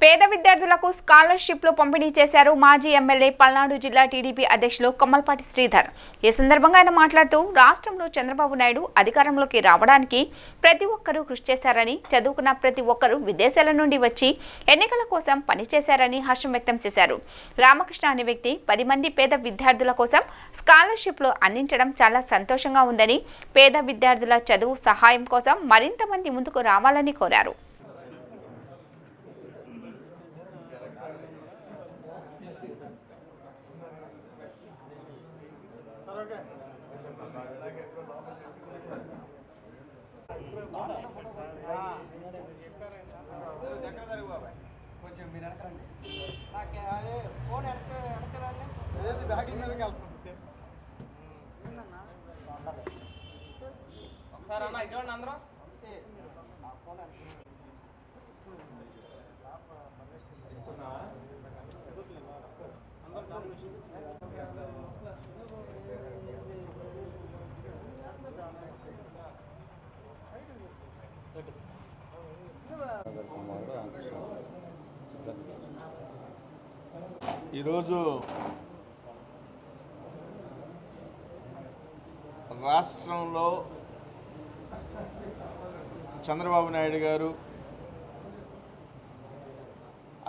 పేద విద్యార్థులకు స్కాలర్‌షిప్‌లు పంపిణీ చేశారు మాజీ ఎమ్మెల్యే పల్నాడు జిల్లా టీడీపీ అధ్యక్షులు కొమ్మలపాటి శ్రీధర్. ఈ సందర్భంగా ఆయన మాట్లాడుతూ రాష్ట్రంలో చంద్రబాబు నాయుడు అధికారంలోకి రావడానికి ప్రతి ఒక్కరూ కృషి చేశారని, చదువుకున్న ప్రతి ఒక్కరూ విదేశాల నుండి వచ్చి ఎన్నికల కోసం పనిచేశారని హర్షం వ్యక్తం చేశారు. రామకృష్ణ అనే వ్యక్తి 10 మంది పేద విద్యార్థుల కోసం స్కాలర్‌షిప్‌లు అందించడం చాలా సంతోషంగా ఉందని, పేద విద్యార్థుల చదువు సహాయం కోసం మరింత మంది ముందుకు రావాలని కోరారు. ఈరోజు రాష్ట్రంలో చంద్రబాబు నాయుడు గారు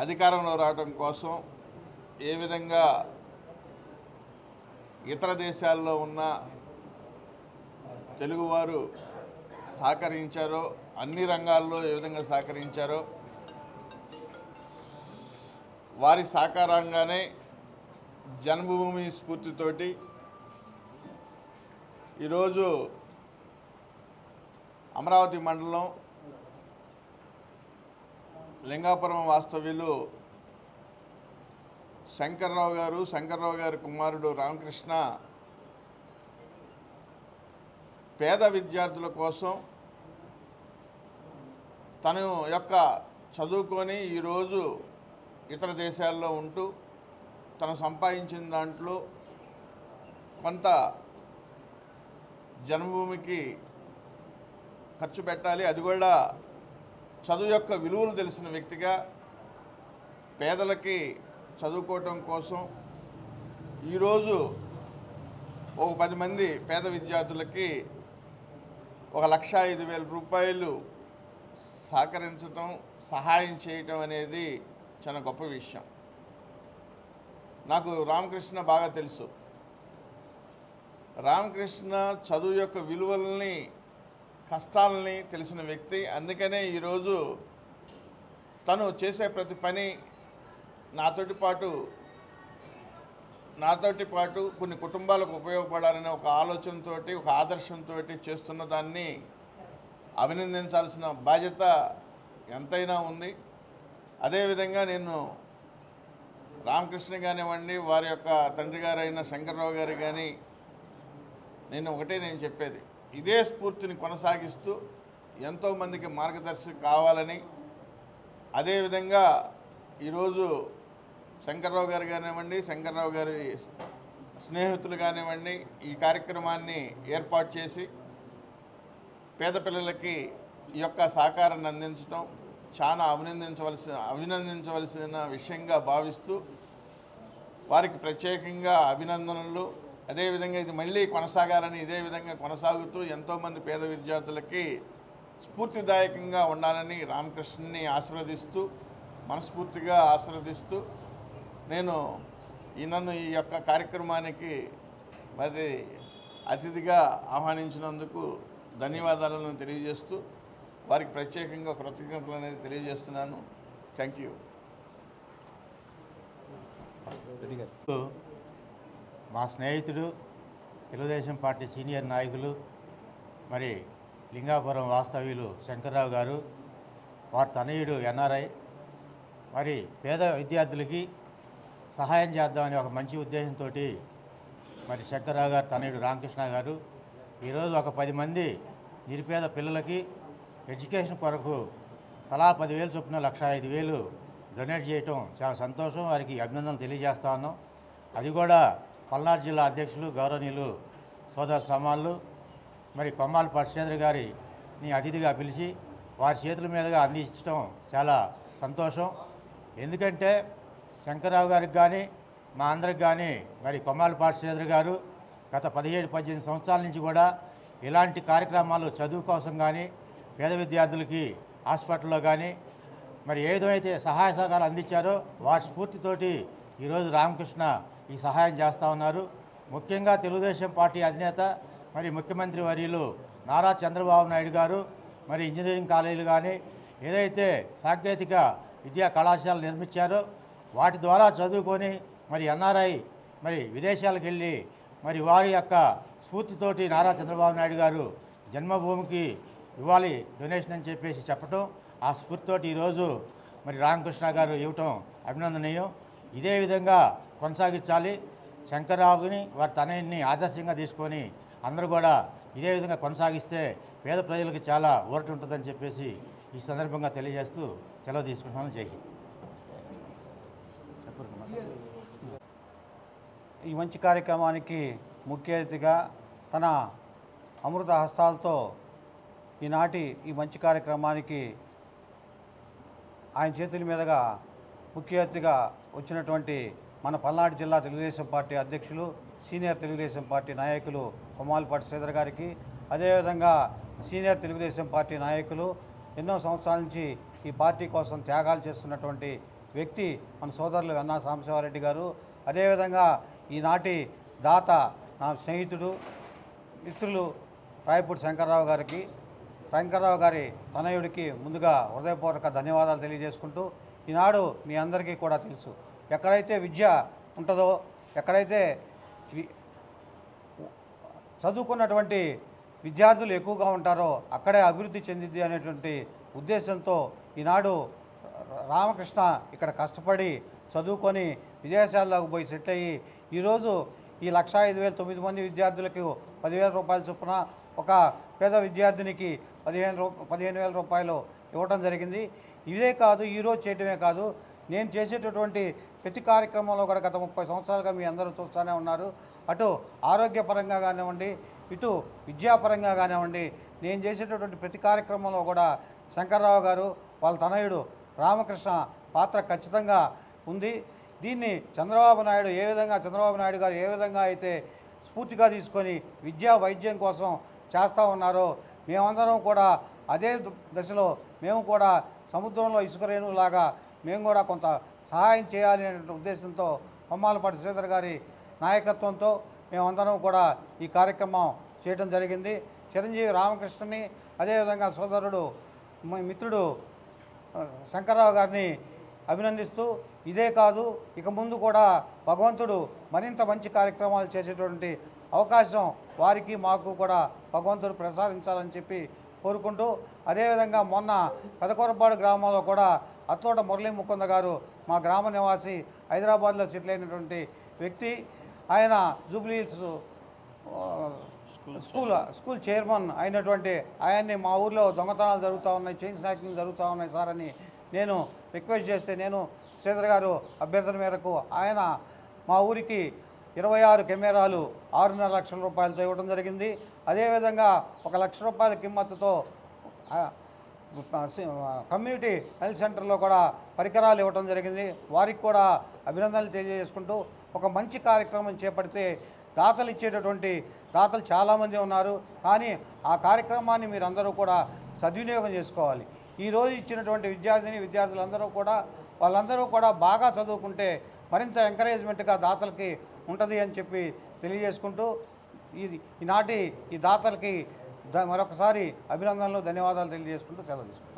అధికారంలో రావడం కోసం ఏ విధంగా ఇతర దేశాల్లో ఉన్న తెలుగువారు సహకరించారో, అన్ని రంగాల్లో ఏ విధంగా సహకరించారో వారి సహకారంగానే జన్మభూమి స్ఫూర్తితోటి ఈరోజు అమరావతి మండలం లింగాపురం వాస్తవ్యులు శంకర్రావు గారి కుమారుడు రామకృష్ణ పేద విద్యార్థుల కోసం తన యొక్క చదువుకొని ఈరోజు ఇతర దేశాల్లో ఉంటూ తను సంపాదించిన దాంట్లో కొంత జన్మభూమికి ఖర్చు పెట్టాలి, అది కూడా చదువు యొక్క విలువలు తెలిసిన వ్యక్తిగా పేదలకి చదువుకోవటం కోసం ఈరోజు ఒక 10 మంది పేద విద్యార్థులకి 1,05,000 రూపాయలు సహకరించడం, సహాయం చేయటం అనేది చాలా గొప్ప విషయం. నాకు రామకృష్ణ బాగా తెలుసు. రామకృష్ణ చదువు యొక్క విలువల్ని, కష్టాలని తెలిసిన వ్యక్తి. అందుకనే ఈరోజు తను చేసే ప్రతి పని నాతోటి పాటు కొన్ని కుటుంబాలకు ఉపయోగపడాలనే ఒక ఆలోచనతోటి, ఒక ఆదర్శంతో చేస్తున్న దాన్ని అభినందించాల్సిన బాధ్యత ఎంతైనా ఉంది. అదేవిధంగా నేను రామకృష్ణ కానివ్వండి, వారి యొక్క తండ్రి గారైన శంకర్రావు గారు కానీ, నేను చెప్పేది ఇదే స్ఫూర్తిని కొనసాగిస్తూ ఎంతోమందికి మార్గదర్శి కావాలని, అదేవిధంగా ఈరోజు శంకర్రావు గారు కానివ్వండి, శంకర్రావు గారి స్నేహితులు కానివ్వండి, ఈ కార్యక్రమాన్ని ఏర్పాటు చేసి పేద పిల్లలకి ఈ యొక్క సహకారాన్ని అందించడం చాలా అభినందించవలసిన విషయంగా భావిస్తూ వారికి ప్రత్యేకంగా అభినందనలు. అదేవిధంగా ఇది మళ్ళీ కొనసాగాలని, ఇదే విధంగా కొనసాగుతూ ఎంతోమంది పేద విద్యార్థులకి స్ఫూర్తిదాయకంగా ఉండాలని రామకృష్ణని మనస్ఫూర్తిగా ఆశీర్వదిస్తూ నన్ను ఈ యొక్క కార్యక్రమానికి మరి అతిథిగా ఆహ్వానించినందుకు ధన్యవాదాలను తెలియజేస్తూ వారికి ప్రత్యేకంగా కృతజ్ఞతలు అనేది తెలియజేస్తున్నాను. Thank you. మా స్నేహితుడు, తెలుగుదేశం పార్టీ సీనియర్ నాయకులు, మరి లింగాపురం వాస్తవ్యులు శంకర్రావు గారు, వారి తనయుడు ఎన్ఆర్ఐ, మరి పేద విద్యార్థులకి సహాయం చేద్దామని ఒక మంచి ఉద్దేశంతో మరి శంకర్రావు గారు తనయుడు రామకృష్ణ గారు ఈరోజు ఒక 10 మంది నిరుపేద పిల్లలకి ఎడ్యుకేషన్ కొరకు తలా 10,000 చొప్పున 1,05,000 డొనేట్ చేయటం చాలా సంతోషం. వారికి అభినందనలు తెలియజేస్తా ఉన్నాం. అది కూడా పల్నాడు జిల్లా అధ్యక్షులు గౌరవనీయులు సోదర సమాళ్ళు మరి కొమ్మలపాటి శ్రీధర్ గారిని అతిథిగా పిలిచి వారి చేతుల మీదుగా అందించడం చాలా సంతోషం. ఎందుకంటే శంకర్రావు గారికి కానీ మా అందరికి కానీ మరి కొమ్మాలపాటి శ్రీధర్ గారు గత 17-18 సంవత్సరాల నుంచి కూడా ఇలాంటి కార్యక్రమాలు చదువు కోసం కానీ పేద విద్యార్థులకి హాస్పిటల్లో కానీ మరి ఏ విధమైతే సహాయ సహకారాలు అందించారో వారి స్ఫూర్తితోటి ఈరోజు రామకృష్ణ ఈ సహాయం చేస్తూ ఉన్నారు. ముఖ్యంగా తెలుగుదేశం పార్టీ అధినేత మరి ముఖ్యమంత్రి వర్యులు నారా చంద్రబాబు నాయుడు గారు మరి ఇంజనీరింగ్ కాలేజీలు కానీ ఏదైతే సాంకేతిక విద్యా కళాశాలలు నిర్మించారో వాటి ద్వారా చదువుకొని మరి ఎన్ఆర్ఐ మరి విదేశాలకు వెళ్ళి మరి వారి యొక్క స్ఫూర్తితోటి నారా చంద్రబాబు నాయుడు గారు జన్మభూమికి ఇవ్వాలి డొనేషన్ అని చెప్పేసి చెప్పటం, ఆ స్ఫూర్తితోటి ఈరోజు మరి రామకృష్ణ గారు ఇవ్వటం అభినందనీయం. ఇదే విధంగా కొనసాగించాలి. శంకర్రావుని వారి తనయుడిని ఆదర్శంగా తీసుకొని అందరూ కూడా ఇదే విధంగా కొనసాగిస్తే పేద ప్రజలకు చాలా ఊరట ఉంటుందని చెప్పేసి ఈ సందర్భంగా తెలియజేస్తూ సెలవు తీసుకుంటున్నాను. జై హింద్. ఈ మంచి కార్యక్రమానికి ముఖ్య అతిథిగా తన అమృత హస్తాలతో ఈనాటి ఈ మంచి కార్యక్రమానికి ఆయన చేతుల మీదుగా ముఖ్య అతిథిగా వచ్చినటువంటి మన పల్నాడు జిల్లా తెలుగుదేశం పార్టీ అధ్యక్షులు, సీనియర్ తెలుగుదేశం పార్టీ నాయకులు కొమ్మాలపాటి శ్రీధర్ గారికి, అదేవిధంగా సీనియర్ తెలుగుదేశం పార్టీ నాయకులు ఎన్నో సంవత్సరాల నుంచి ఈ పార్టీ కోసం త్యాగాలు చేస్తున్నటువంటి వ్యక్తి మన సోదరులు వెన్నా సాంబశివారెడ్డి గారు, అదేవిధంగా ఈనాటి దాత నా స్నేహితుడు మిత్రులు రాయపూడి శంకర్రావు గారి తనయుడికి ముందుగా హృదయపూర్వక ధన్యవాదాలు తెలియజేసుకుంటూ, ఈనాడు మీ అందరికీ కూడా తెలుసు, ఎక్కడైతే విద్య ఉంటుందో, ఎక్కడైతే చదువుకున్నటువంటి విద్యార్థులు ఎక్కువగా ఉంటారో అక్కడే అభివృద్ధి చెందిద్ది అనేటువంటి ఉద్దేశంతో ఈనాడు రామకృష్ణ ఇక్కడ కష్టపడి చదువుకొని విదేశాల్లోకి పోయి సెటిల్ అయ్యి ఈరోజు ఈ 1,05,900 మంది విద్యార్థులకు 10,000 రూపాయల చొప్పున, ఒక పేద విద్యార్థినికి 15,000 రూపాయలు ఇవ్వడం జరిగింది. ఇదే కాదు, ఈరోజు చేయటమే కాదు, నేను చేసేటటువంటి ప్రతి కార్యక్రమంలో కూడా గత 30 సంవత్సరాలుగా మీ అందరూ చూస్తూనే ఉన్నారు. అటు ఆరోగ్యపరంగా కానివ్వండి, ఇటు విద్యాపరంగా కానివ్వండి, నేను చేసేటటువంటి ప్రతి కార్యక్రమంలో కూడా శంకర్రావు గారు వాళ్ళ తనయుడు రామకృష్ణ పాత్ర ఖచ్చితంగా ఉంది. దీన్ని చంద్రబాబు నాయుడు గారు ఏ విధంగా అయితే స్ఫూర్తిగా తీసుకొని విద్యా వైద్యం కోసం చేస్తూ ఉన్నారో, మేమందరం కూడా అదే దశలో మేము కూడా సముద్రంలో ఇసుక రేణులాగా మేము కూడా కొంత సహాయం చేయాలి అనే ఉద్దేశంతో కొమ్మాలపాటి శ్రీధర్ గారి నాయకత్వంతో మేమందరం కూడా ఈ కార్యక్రమం చేయడం జరిగింది. చిరంజీవి రామకృష్ణని, అదేవిధంగా సోదరుడు మిత్రుడు శంకర్రావు గారిని అభినందిస్తూ, ఇదే కాదు ఇక ముందు కూడా భగవంతుడు మరింత మంచి కార్యక్రమాలు చేసేటువంటి అవకాశం వారికి మాకు కూడా భగవంతుడు ప్రసాదించాలని చెప్పి కోరుకుంటూ, అదేవిధంగా మొన్న పెదకొరపాడు గ్రామంలో కూడా అత్తోట మురళీ ముకుంద గారు మా గ్రామ నివాసి, హైదరాబాద్లో సెటిల్ అయినటువంటి వ్యక్తి, ఆయన జూబ్లీహిల్స్ స్కూల్ చైర్మన్ అయినటువంటి ఆయన్ని మా ఊర్లో దొంగతనాలు జరుగుతూ ఉన్నాయి, చైన్ స్నాకింగ్ జరుగుతూ ఉన్నాయి సార్ అని నేను రిక్వెస్ట్ చేస్తే, నేను శ్రీధర్ గారు అభ్యర్థన మేరకు ఆయన మా ఊరికి 26 కెమెరాలు 6.5 లక్షల రూపాయలతో ఇవ్వడం జరిగింది. అదేవిధంగా 1 లక్ష రూపాయల కిమ్మత్తుతో కమ్యూనిటీ హెల్త్ సెంటర్లో కూడా పరికరాలు ఇవ్వడం జరిగింది. వారికి కూడా అభినందనలు తెలియజేసుకుంటూ, ఒక మంచి కార్యక్రమం చేపడితే దాతలు ఇచ్చేటటువంటి దాతలు చాలామంది ఉన్నారు, కానీ ఆ కార్యక్రమాన్ని మీరందరూ కూడా సద్వినియోగం చేసుకోవాలి. ఈరోజు ఇచ్చినటువంటి వాళ్ళందరూ కూడా బాగా చదువుకుంటే మరింత ఎంకరేజ్మెంట్గా దాతలకి ఉంటుంది అని చెప్పి తెలియజేసుకుంటూ, ఈనాటి ఈ దాతలకి మరొకసారి అభినందనలు, ధన్యవాదాలు తెలియజేసుకుంటూ సెలవు తీసుకుంటాం.